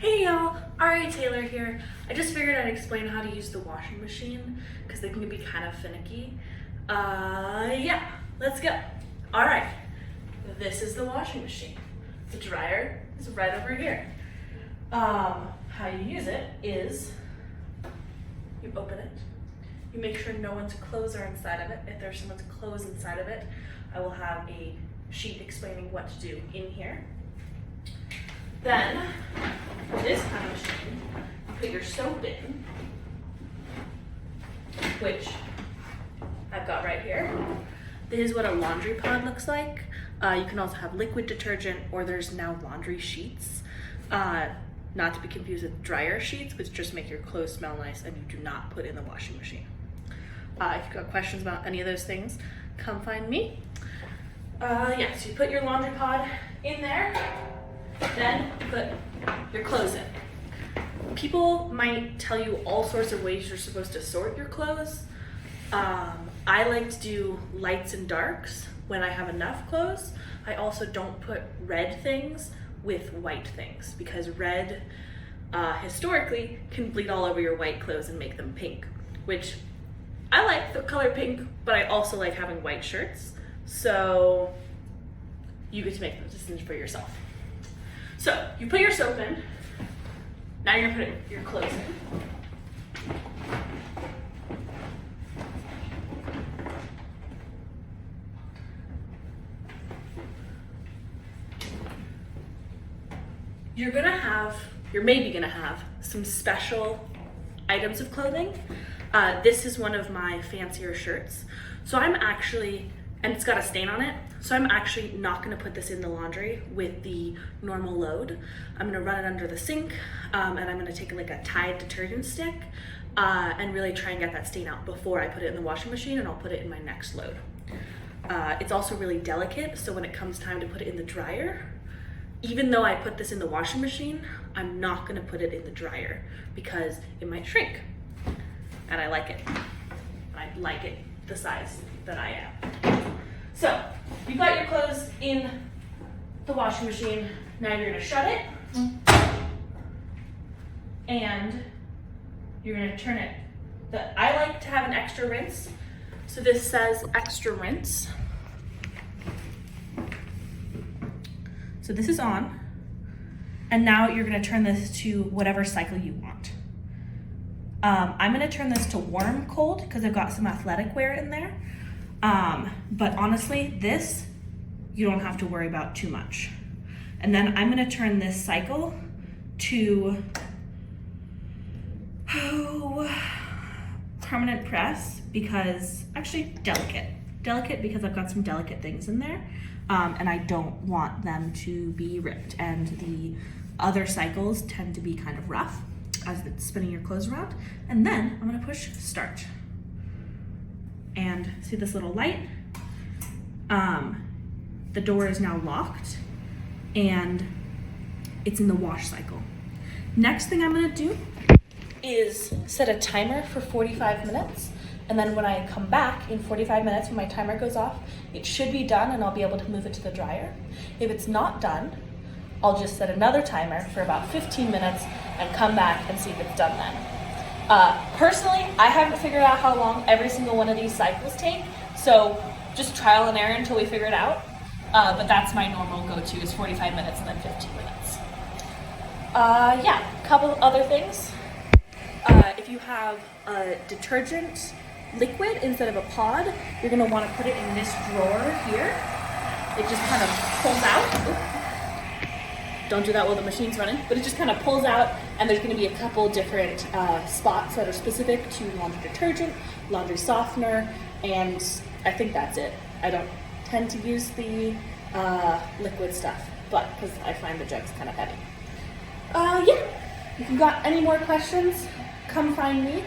Hey y'all, Ari Taylor here. I just figured I'd explain how to use the washing machine because they can be kind of finicky. Yeah, let's go. All right, this is the washing machine. The dryer is right over here. How you use it is you open it. You make sure no one's clothes are inside of it. If there's someone's clothes inside of it, I will have a sheet explaining what to do in here. Then, this kind of machine, you put your soap in, which I've got right here. This is what a laundry pod looks like. You can also have liquid detergent, or there's now laundry sheets. Not to be confused with dryer sheets, which just make your clothes smell nice and you do not put in the washing machine. If you've got questions about any of those things, come find me. Yeah, so you put your laundry pod in there. Then put your clothes in. People might tell you all sorts of ways you're supposed to sort your clothes. I like to do lights and darks when I have enough clothes. I also don't put red things with white things because red historically can bleed all over your white clothes and make them pink, which I like the color pink, but I also like having white shirts. So you get to make the decision for yourself. So you put your soap in. Now you're putting your clothes in. You're maybe gonna have some special items of clothing. This is one of my fancier shirts. So I'm actually, and it's got a stain on it, so I'm actually not gonna put this in the laundry with the normal load. I'm gonna run it under the sink, and I'm gonna take like a Tide detergent stick and really try and get that stain out before I put it in the washing machine, and I'll put it in my next load. It's also really delicate, so when it comes time to put it in the dryer, even though I put this in the washing machine, I'm not gonna put it in the dryer because it might shrink. And I like it. I like it the size that I am. So, you've got your clothes in the washing machine. Now you're gonna shut it. And you're gonna turn it. I like to have an extra rinse. So this says extra rinse. So this is on. And now you're gonna turn this to whatever cycle you want. I'm gonna turn this to warm cold because I've got some athletic wear in there. But honestly, this, you don't have to worry about too much. And then I'm gonna turn this cycle to permanent press because, actually delicate. Delicate because I've got some delicate things in there. And I don't want them to be ripped. And the other cycles tend to be kind of rough as it's spinning your clothes around. And then I'm gonna push start. And see this little light? The door is now locked and it's in the wash cycle. Next thing I'm gonna do is set a timer for 45 minutes. And then when I come back in 45 minutes, when my timer goes off, it should be done and I'll be able to move it to the dryer. If it's not done, I'll just set another timer for about 15 minutes and come back and see if it's done then. Personally, I haven't figured out how long every single one of these cycles take, so just trial and error until we figure it out. But that's my normal go-to is 45 minutes and then 15 minutes. Yeah, a couple of other things. If you have a detergent liquid instead of a pod, you're gonna wanna put it in this drawer here. It just kind of pulls out. Oops. Don't do that while the machine's running, but it just kind of pulls out, and there's gonna be a couple different spots that are specific to laundry detergent, laundry softener, and I think that's it. I don't tend to use the liquid stuff, but because I find the jugs kind of heavy. Yeah, if you've got any more questions, come find me.